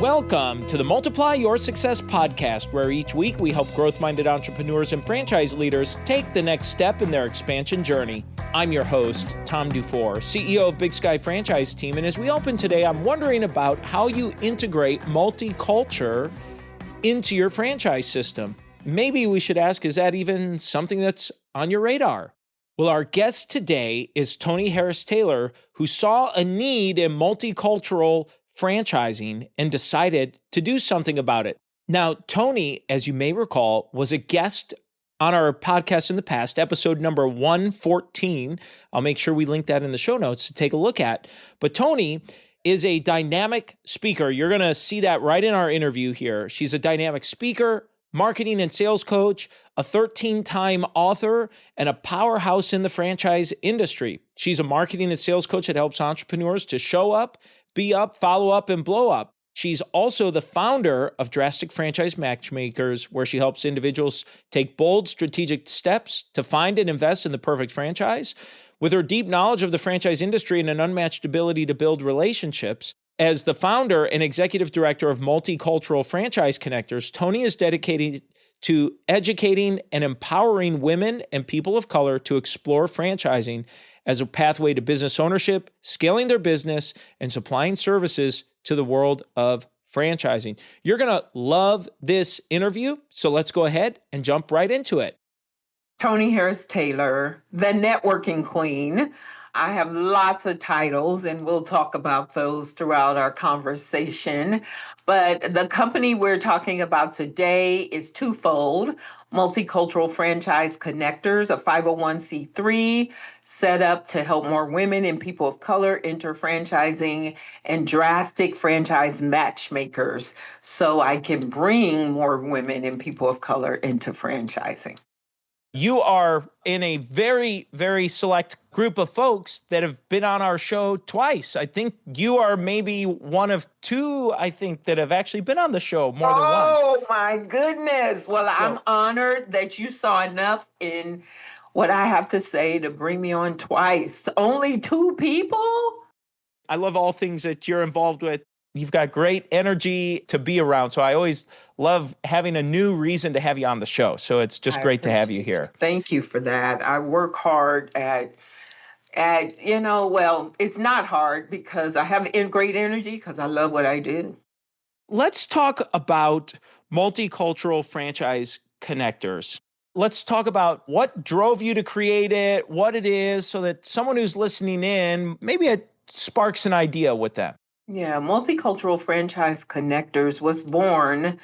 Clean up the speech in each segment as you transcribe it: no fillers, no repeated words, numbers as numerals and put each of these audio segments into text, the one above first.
Welcome to the Multiply Your Success podcast, where each week we help growth-minded entrepreneurs and franchise leaders take the next step in their expansion journey. I'm your host, Tom Dufour, CEO of Big Sky Franchise Team, and as we open today, I'm wondering about how you integrate multicultural into your franchise system. Maybe we should ask, is that even something that's on your radar? Well, our guest today is Toni Harris Taylor, who saw a need in multicultural franchising and decided to do something about it. Now, Toni, as you may recall, was a guest on our podcast in the past, episode number 114. I'll make sure we link that in the show notes to take a look at. But Toni is a dynamic speaker. You're going to see that right in our interview here. She's a dynamic speaker, marketing and sales coach, a 13-time author, and a powerhouse in the franchise industry. She's a marketing and sales coach that helps entrepreneurs to show up, be up, follow up, and blow up. She's also the founder of Drastic franchise Matchmakers, where she helps individuals take bold strategic steps to find and invest in the perfect franchise. With her deep knowledge of the franchise industry and an unmatched ability to build relationships, as the founder and executive director of Multicultural Franchise Connectors, Toni is dedicated to educating and empowering women and people of color to explore franchising as a pathway to business ownership, scaling their business, and supplying services to the world of franchising. You're going to love this interview, so let's go ahead and jump right into it. Toni Harris Taylor, the networking queen. I have lots of titles, and we'll talk about those throughout our conversation. But the company we're talking about today is twofold. Multicultural Franchise Connectors, a 501c3 set up to help more women and people of color enter franchising, and Drastic Franchise Matchmakers, so I can bring more women and people of color into franchising. You are in a very, very select group of folks that have been on our show twice. I think you are maybe one of two, that have actually been on the show more than once. Oh, my goodness. Well, I'm honored that you saw enough in what I have to say to bring me on twice. Only two people? I love all things that you're involved with. You've got great energy to be around. So I always love having a new reason to have you on the show. So it's just great to have you here. Thank you for that. I work hard at it's not hard because I have great energy because I love what I do. Let's talk about Multicultural Franchise Connectors. Let's talk about what drove you to create it, what it is, so that someone who's listening in, maybe it sparks an idea with them. Yeah, Multicultural Franchise Connectors was born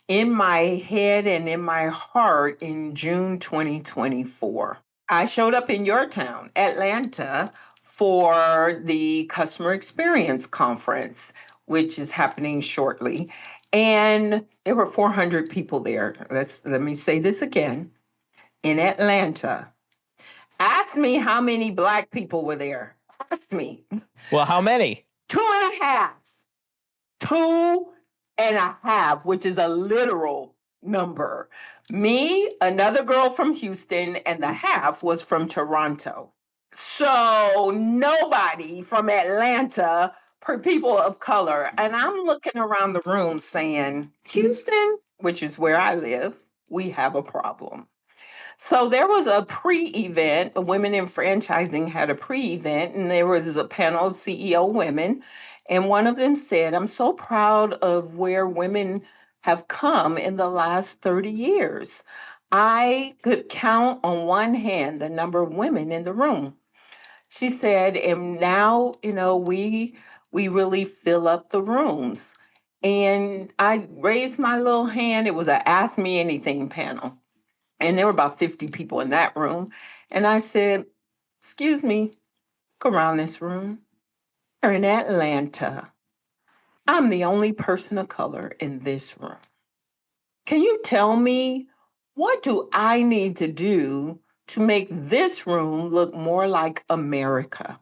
in my head and in my heart in June 2024. I showed up in your town, Atlanta, for the Customer Experience Conference, which is happening shortly. And there were 400 people there. Let me say this again. In Atlanta. Ask me how many Black people were there. Ask me. Well, how many? 2.5. 2.5, which is a literal number. Me, another girl from Houston, and the half was from Toronto. So nobody from Atlanta for people of color. And I'm looking around the room saying, Houston, which is where I live, we have a problem. So there was a pre-event, Women in Franchising had a pre-event, and there was a panel of CEO women. And one of them said, I'm so proud of where women have come in the last 30 years. I could count on one hand the number of women in the room. She said, and now, we really fill up the rooms. And I raised my little hand. It was an Ask Me Anything panel. And there were about 50 people in that room. And I said, excuse me, look around this room. We're in Atlanta. I'm the only person of color in this room. Can you tell me, what do I need to do to make this room look more like America?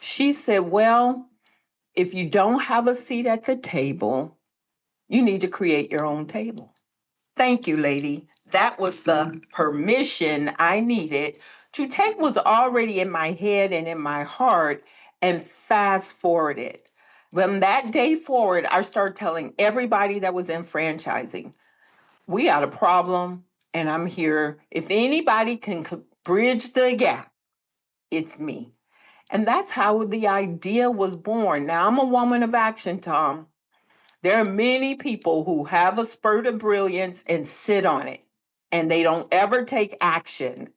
She said, well, if you don't have a seat at the table, you need to create your own table. Thank you, lady. That was the permission I needed to take what's already in my head and in my heart and fast forward it. From that day forward, I started telling everybody that was in franchising, we got a problem, and I'm here. If anybody can bridge the gap, it's me. And that's how the idea was born. Now, I'm a woman of action, Tom. There are many people who have a spurt of brilliance and sit on it, and they don't ever take action.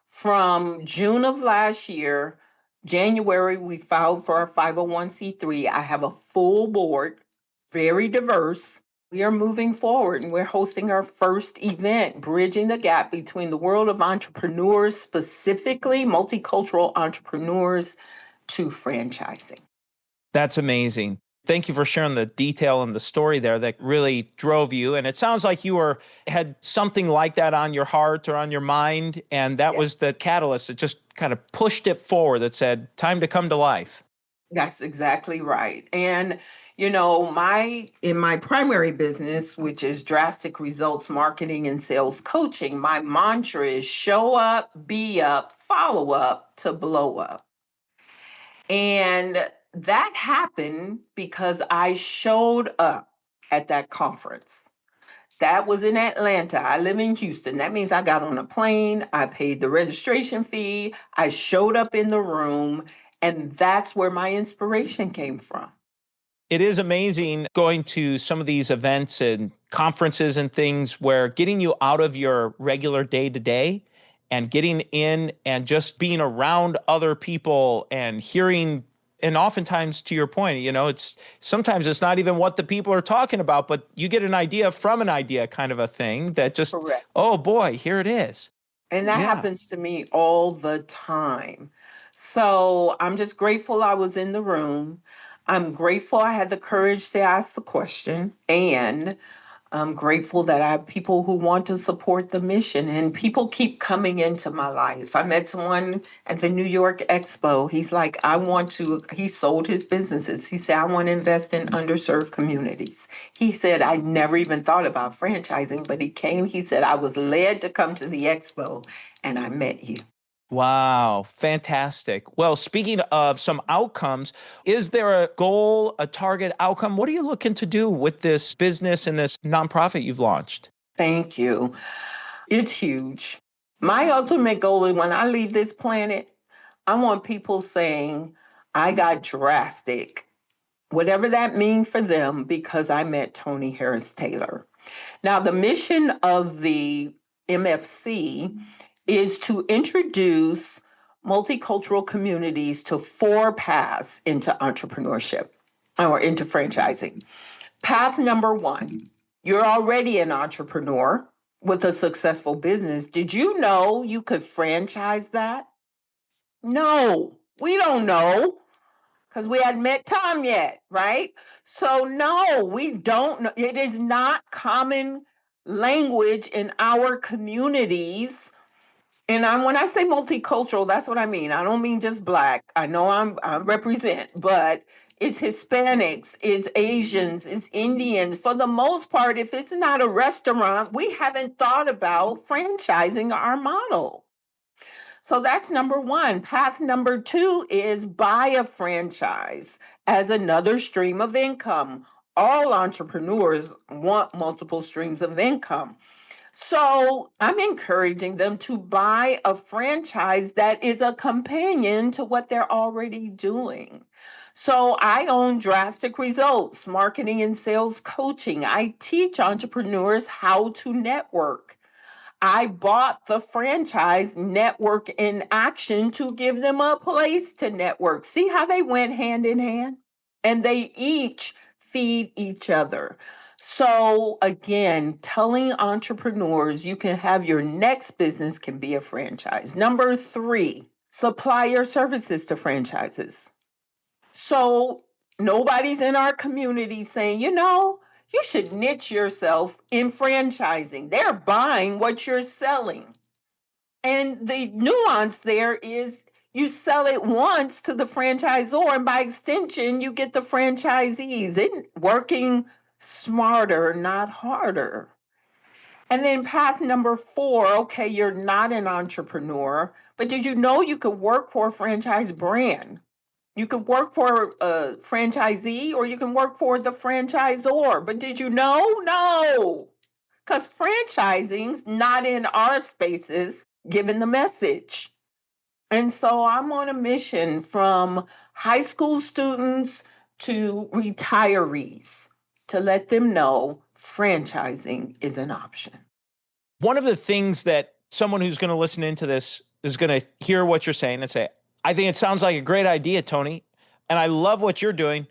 From June of last year, January, we filed for our 501c3. I have a full board, very diverse. We are moving forward and we're hosting our first event, bridging the gap between the world of entrepreneurs, specifically multicultural entrepreneurs, to franchising. That's amazing. Thank you for sharing the detail and the story there that really drove you. And it sounds like you had something like that on your heart or on your mind, and that was Yes. the catalyst that just kind of pushed it forward, that said, time to come to life. That's exactly right. And in my primary business, which is Drastic Results Marketing and Sales Coaching, my mantra is show up, be up, follow up to blow up. And that happened because I showed up at that conference. That was in Atlanta. I live in Houston. That means I got on a plane, I paid the registration fee, I showed up in the room, and that's where my inspiration came from. It is amazing going to some of these events and conferences and things where getting you out of your regular day to day and getting in and just being around other people and hearing. And oftentimes, to your point, sometimes it's not even what the people are talking about, but you get an idea from an idea, kind of a thing that just, Correct. oh boy, here it is. And that Yeah. happens to me all the time. So I'm just grateful I was in the room. I'm grateful I had the courage to ask the question. And I'm grateful that I have people who want to support the mission, and people keep coming into my life. I met someone at the New York Expo. He's like, he sold his businesses. He said, I want to invest in underserved communities. He said, I never even thought about franchising, but he said, I was led to come to the expo and I met you. Wow, fantastic. Well, speaking of some outcomes, is there a goal, a target outcome? What are you looking to do with this business and this nonprofit you've launched? Thank you. It's huge. My ultimate goal is when I leave this planet, I want people saying, I got drastic, whatever that means for them, because I met Toni Harris Taylor. Now, the mission of the MFC is to introduce multicultural communities to 4 paths into entrepreneurship or into franchising. Path number 1, you're already an entrepreneur with a successful business. Did you know you could franchise that? No, we don't know because we hadn't met Tom yet, right? So, no, we don't know. It is not common language in our communities. And when I say multicultural, that's what I mean. I don't mean just Black. I know I represent, but it's Hispanics, it's Asians, it's Indians. For the most part, if it's not a restaurant, we haven't thought about franchising our model. So that's number 1. Path number 2 is buy a franchise as another stream of income. All entrepreneurs want multiple streams of income. So I'm encouraging them to buy a franchise that is a companion to what they're already doing. So I own Drastic Results, marketing and sales coaching. I teach entrepreneurs how to network. I bought the franchise Network in Action to give them a place to network. See how they went hand in hand? And they each feed each other. So again, telling entrepreneurs you can have your next business can be a franchise. Number 3, supply your services to franchises. So nobody's in our community saying, you should niche yourself in franchising. They're buying what you're selling. And the nuance there is you sell it once to the franchisor, and by extension, you get the franchisees. It's working smarter, not harder. And then path number 4, okay, you're not an entrepreneur, but did you know you could work for a franchise brand? You can work for a franchisee or you can work for the franchisor. But did you know? No, because franchising's not in our spaces given the message. And so I'm on a mission from high school students to retirees to let them know franchising is an option. One of the things that someone who's going to listen into this is going to hear what you're saying and say, I think it sounds like a great idea, Toni, and I love what you're doing.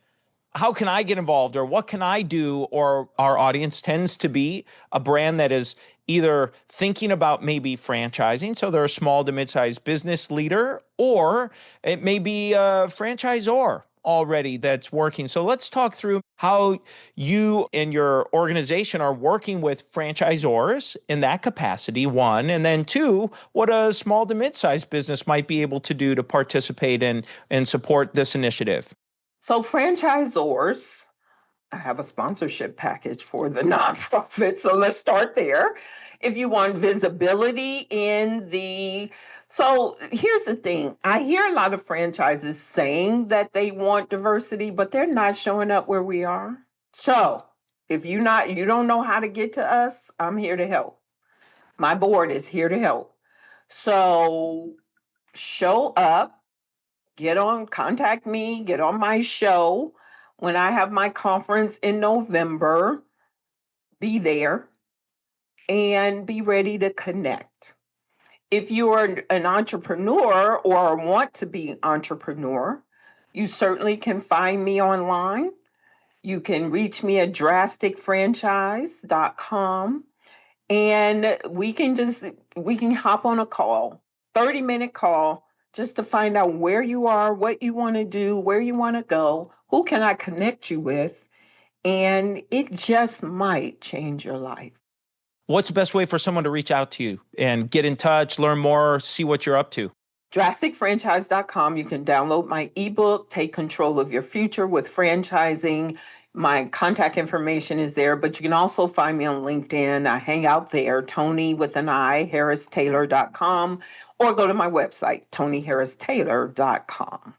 How can I get involved, or what can I do? Or our audience tends to be a brand that is either thinking about maybe franchising, so they're a small to mid-sized business leader, or it may be a franchisor already that's working. So let's talk through how you and your organization are working with franchisors in that capacity, one, and then two, what a small to mid-sized business might be able to do to participate in and support this initiative. So, franchisors, I have a sponsorship package for the nonprofit. So, let's start there. If you want visibility so here's the thing, I hear a lot of franchises saying that they want diversity, but they're not showing up where we are. So, if you don't know how to get to us, I'm here to help. My board is here to help. So, show up. Contact me, get on my show. When I have my conference in November, be there and be ready to connect. If you are an entrepreneur or want to be an entrepreneur, you certainly can find me online. You can reach me at drasticfranchise.com and we can hop on a call, 30-minute call, just to find out where you are, what you want to do, where you want to go, who can I connect you with, and it just might change your life. What's the best way for someone to reach out to you and get in touch, learn more, see what you're up to? Drasticfranchise.com. You can download my ebook, Take Control of Your Future with Franchising. My contact information is there, but you can also find me on LinkedIn. I hang out there, Toni with an I, harristaylor.com, or go to my website, toniharristaylor.com.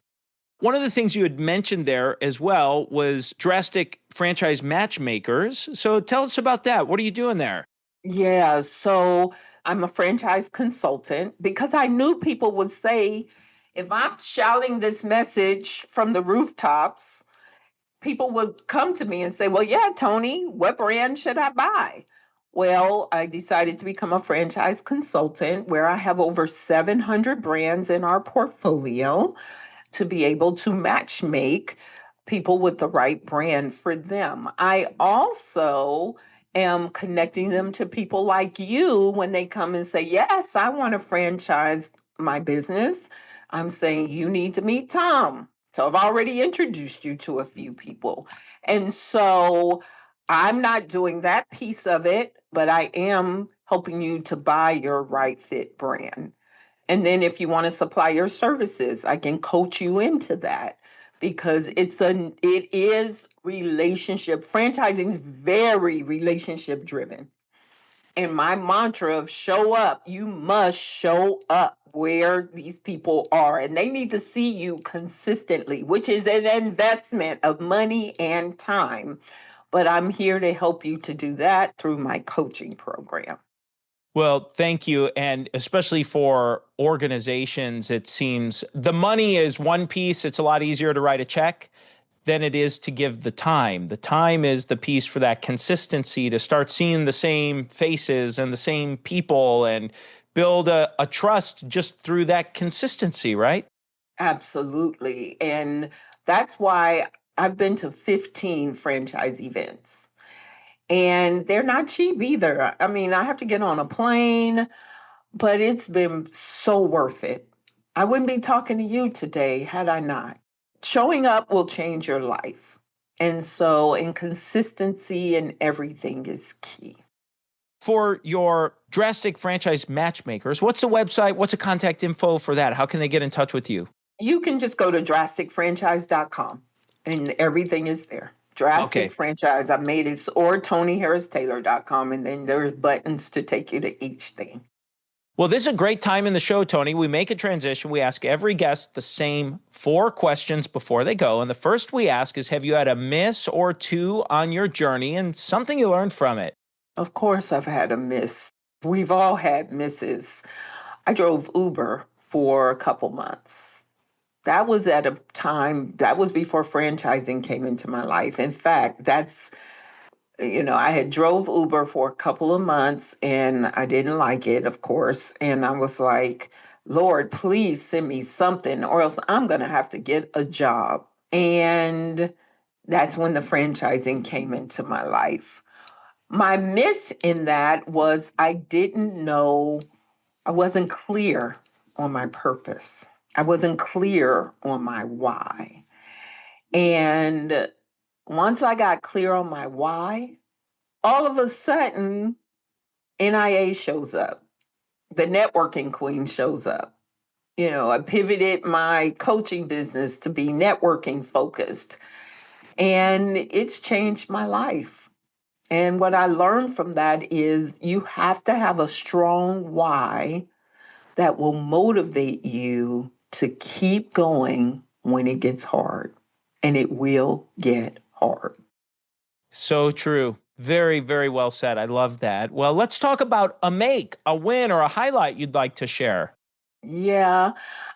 One of the things you had mentioned there as well was Drastic Franchise Matchmakers. So tell us about that. What are you doing there? Yeah, so I'm a franchise consultant because I knew people would say, if I'm shouting this message from the rooftops, people would come to me and say, well, yeah, Toni, what brand should I buy? Well, I decided to become a franchise consultant where I have over 700 brands in our portfolio to be able to match make people with the right brand for them. I also am connecting them to people like you when they come and say, yes, I want to franchise my business. I'm saying you need to meet Tom. So I've already introduced you to a few people. And so I'm not doing that piece of it, but I am helping you to buy your right fit brand. And then if you want to supply your services, I can coach you into that because it is relationship. Franchising is very relationship driven. And my mantra of show up, you must show up where these people are. And they need to see you consistently, which is an investment of money and time. But I'm here to help you to do that through my coaching program. Well, thank you. And especially for organizations, it seems the money is one piece. It's a lot easier to write a check than it is to give the time. The time is the piece for that consistency to start seeing the same faces and the same people and build a trust just through that consistency, right? Absolutely. And that's why I've been to 15 franchise events. And they're not cheap either. I mean, I have to get on a plane, but it's been so worth it. I wouldn't be talking to you today had I not. Showing up will change your life. And so, inconsistency in everything is key. For your Drastic Franchise Matchmakers, what's the website? What's the contact info for that? How can they get in touch with you? You can just go to drasticfranchise.com and everything is there. Drastic Okay. Franchise, I made it, or toniharristaylor.com, and then there's buttons to take you to each thing. Well, this is a great time in the show, Toni. We make a transition. We ask every guest the same 4 questions before they go. And the first we ask is, have you had a miss or two on your journey and something you learned from it? Of course, I've had a miss. We've all had misses. I drove Uber for a couple months. That was at a time, that was before franchising came into my life. In fact, I had drove Uber for a couple of months and I didn't like it, of course. And I was like, Lord, please send me something or else I'm going to have to get a job. And that's when the franchising came into my life. My miss in that was I didn't know, I wasn't clear on my purpose. I wasn't clear on my why. And once I got clear on my why, all of a sudden, NIA shows up. The networking queen shows up. I pivoted my coaching business to be networking focused, and it's changed my life. And what I learned from that is you have to have a strong why that will motivate you to keep going when it gets hard. And it will get hard. So true. Very, very well said. I love that. Well, let's talk about a make, a win, or a highlight you'd like to share. Yeah,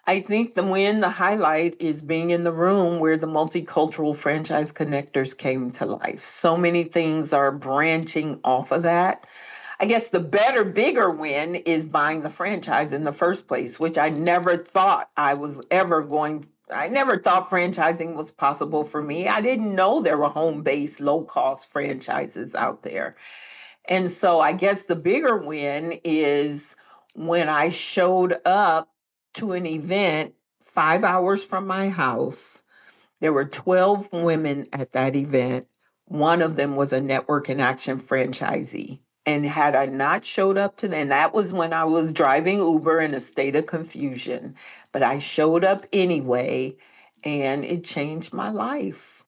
I think the highlight is being in the room where the multicultural franchise connectors came to life. So many things are branching off of that. I guess the better, bigger win is buying the franchise in the first place, which I never thought I never thought franchising was possible for me. I didn't know there were home-based, low-cost franchises out there. And so I guess the bigger win is when I showed up to an event 5 hours from my house. There were 12 women at that event. One of them was a Network in Action franchisee. And had I not showed up to them, that was when I was driving Uber in a state of confusion. But I showed up anyway, and it changed my life.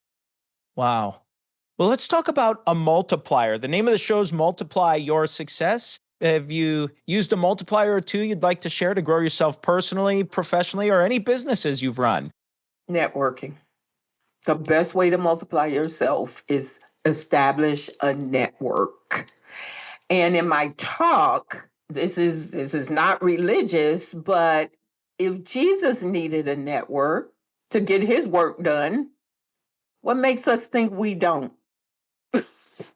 Wow. Well, let's talk about a multiplier. The name of the show is Multiply Your Success. Have you used a multiplier or two you'd like to share to grow yourself personally, professionally, or any businesses you've run? Networking. The best way to multiply yourself is establish a network. And in my talk, this is not religious, but if Jesus needed a network to get his work done, what makes us think we don't?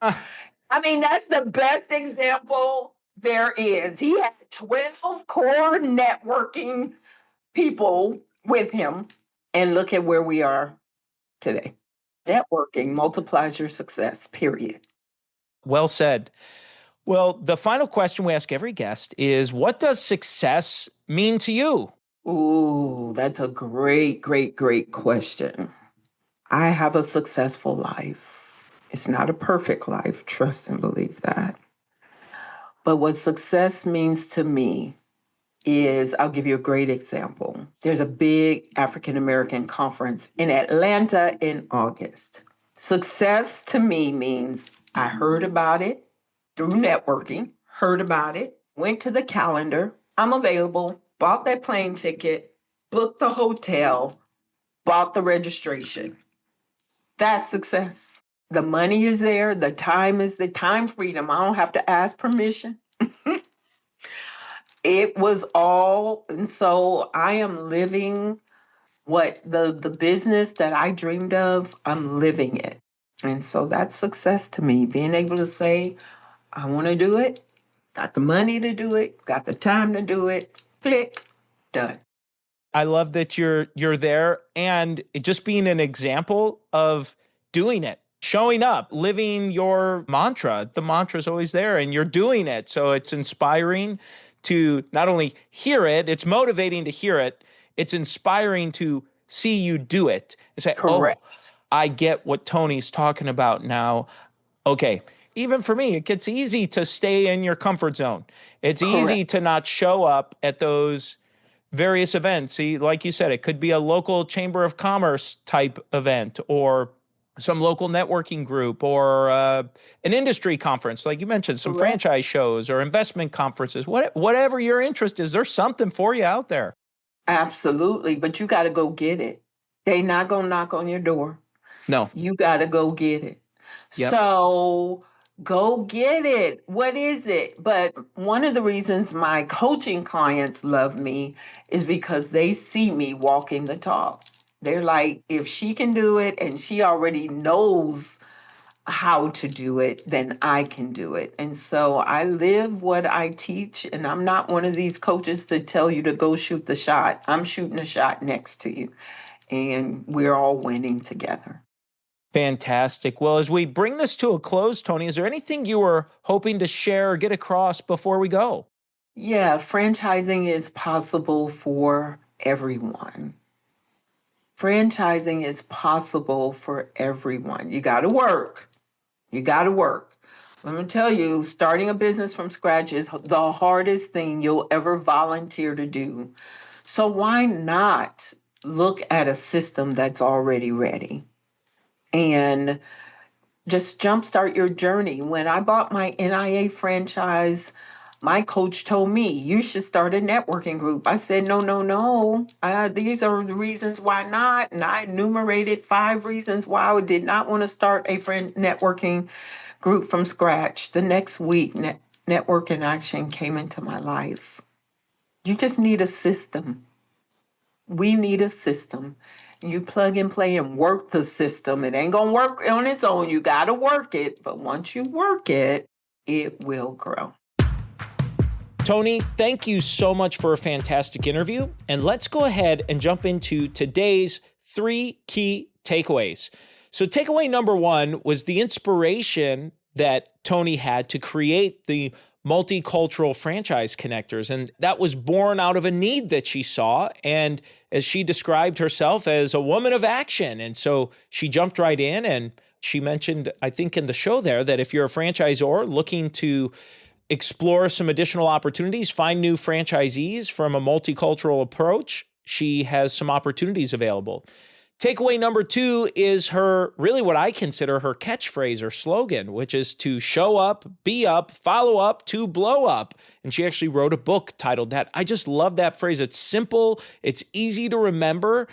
I mean, that's the best example there is. He had 12 core networking people with him, and look at where we are today. Networking multiplies your success, period. Well said. Well, the final question we ask every guest is, what does success mean to you? Ooh, that's a great, great, great question. I have a successful life. It's not a perfect life, trust and believe that. But what success means to me is, I'll give you a great example. There's a big African American conference in Atlanta in August. Success to me means I heard about it through networking, heard about it, went to the calendar, I'm available, bought that plane ticket, booked the hotel, bought the registration. That's success. The money is there, the time is the time freedom. I don't have to ask permission. It was all, and so I am living what the business that I dreamed of, I'm living it. And so that's success to me, being able to say, I want to do it, got the money to do it, got the time to do it, click, done. I love that you're there and it just being an example of doing it, showing up, living your mantra. The mantra is always there and you're doing it. So it's inspiring to not only hear it, it's motivating to hear it. It's inspiring to see you do it and say, Correct. oh, I get what Toni's talking about now. Okay. Even for me, it gets easy to stay in your comfort zone. It's easy Correct. to not show up at those various events. See, like you said, it could be a local chamber of commerce type event or some local networking group or an industry conference, like you mentioned, some Correct. franchise shows or investment conferences, whatever your interest is, there's something for you out there. Absolutely. But you got to go get it. They not going to knock on your door. No. You got to go get it. Yep. So go get it. What is it? But one of the reasons my coaching clients love me is because they see me walking the talk. They're like, if she can do it and she already knows how to do it, then I can do it. And so I live what I teach, and I'm not one of these coaches that tell you to go shoot the shot. I'm shooting a shot next to you, and we're all winning together. Fantastic. Well, as we bring this to a close, Toni, is there anything you were hoping to share or get across before we go? Yeah, franchising is possible for everyone. Franchising is possible for everyone. You got to work. You got to work. Let me tell you, starting a business from scratch is the hardest thing you'll ever volunteer to do. So why not look at a system that's already ready and just jumpstart your journey? When I bought my NIA franchise, my coach told me, you should start a networking group. I said, no. These are the reasons why not. And I enumerated 5 reasons why I did not want to start a networking group from scratch. The next week, Network in Action came into my life. You just need a system. We need a system. You plug and play and work the system. It ain't going to work on its own. You got to work it. But once you work it, it will grow. Toni, thank you so much for a fantastic interview. And let's go ahead and jump into today's 3 key takeaways. So takeaway number 1 was the inspiration that Toni had to create the multicultural franchise connectors. And that was born out of a need that she saw. And as she described herself as a woman of action. And so she jumped right in, and she mentioned, I think in the show there, that if you're a franchisor looking to explore some additional opportunities, find new franchisees from a multicultural approach, she has some opportunities available. Takeaway number 2 is her, really what I consider her catchphrase or slogan, which is to show up, be up, follow up, to blow up. And she actually wrote a book titled that. I just love that phrase. It's simple, it's easy to remember,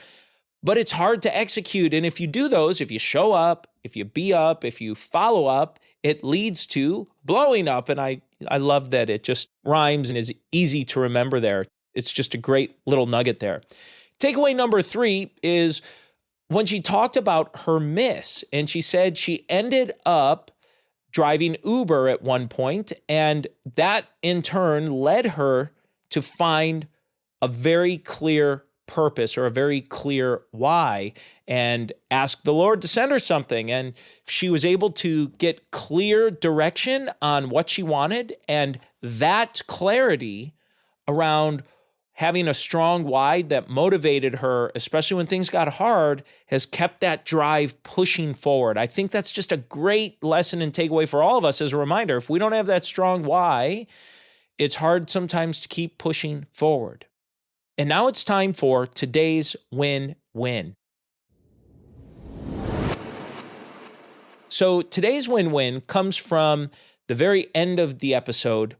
but it's hard to execute. And if you do those, if you show up, if you be up, if you follow up, it leads to blowing up. And I love that it just rhymes and is easy to remember there. It's just a great little nugget there. Takeaway number 3 is when she talked about her miss, and she said she ended up driving Uber at one point, and that in turn led her to find a very clear purpose or a very clear why, and ask the Lord to send her something. And she was able to get clear direction on what she wanted, and that clarity around having a strong why that motivated her, especially when things got hard, has kept that drive pushing forward. I think that's just a great lesson and takeaway for all of us as a reminder. If we don't have that strong why, it's hard sometimes to keep pushing forward. And now it's time for today's win-win. So today's win-win comes from the very end of the episode.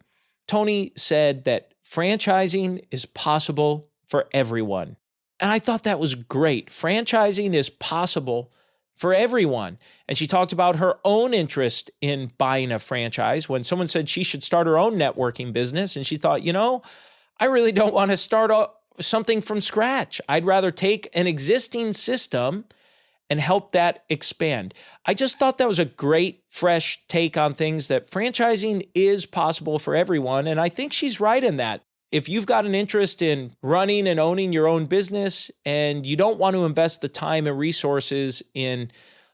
Toni said that franchising is possible for everyone. And I thought that was great. Franchising is possible for everyone. And she talked about her own interest in buying a franchise when someone said she should start her own networking business. And she thought, I really don't want to start something from scratch. I'd rather take an existing system and help that expand. I just thought that was a great, fresh take on things, that franchising is possible for everyone. And I think she's right in that. If you've got an interest in running and owning your own business and you don't want to invest the time and resources in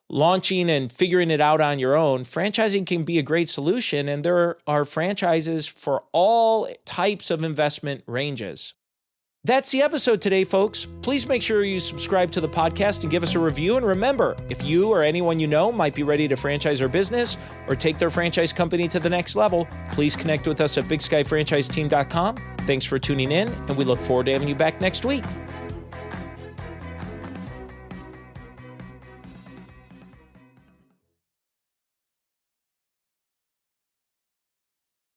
launching and figuring it out on your own, franchising can be a great solution. And there are franchises for all types of investment ranges. That's the episode today, folks. Please make sure you subscribe to the podcast and give us a review. And remember, if you or anyone you know might be ready to franchise their business or take their franchise company to the next level, please connect with us at bigskyfranchiseteam.com. Thanks for tuning in, and we look forward to having you back next week.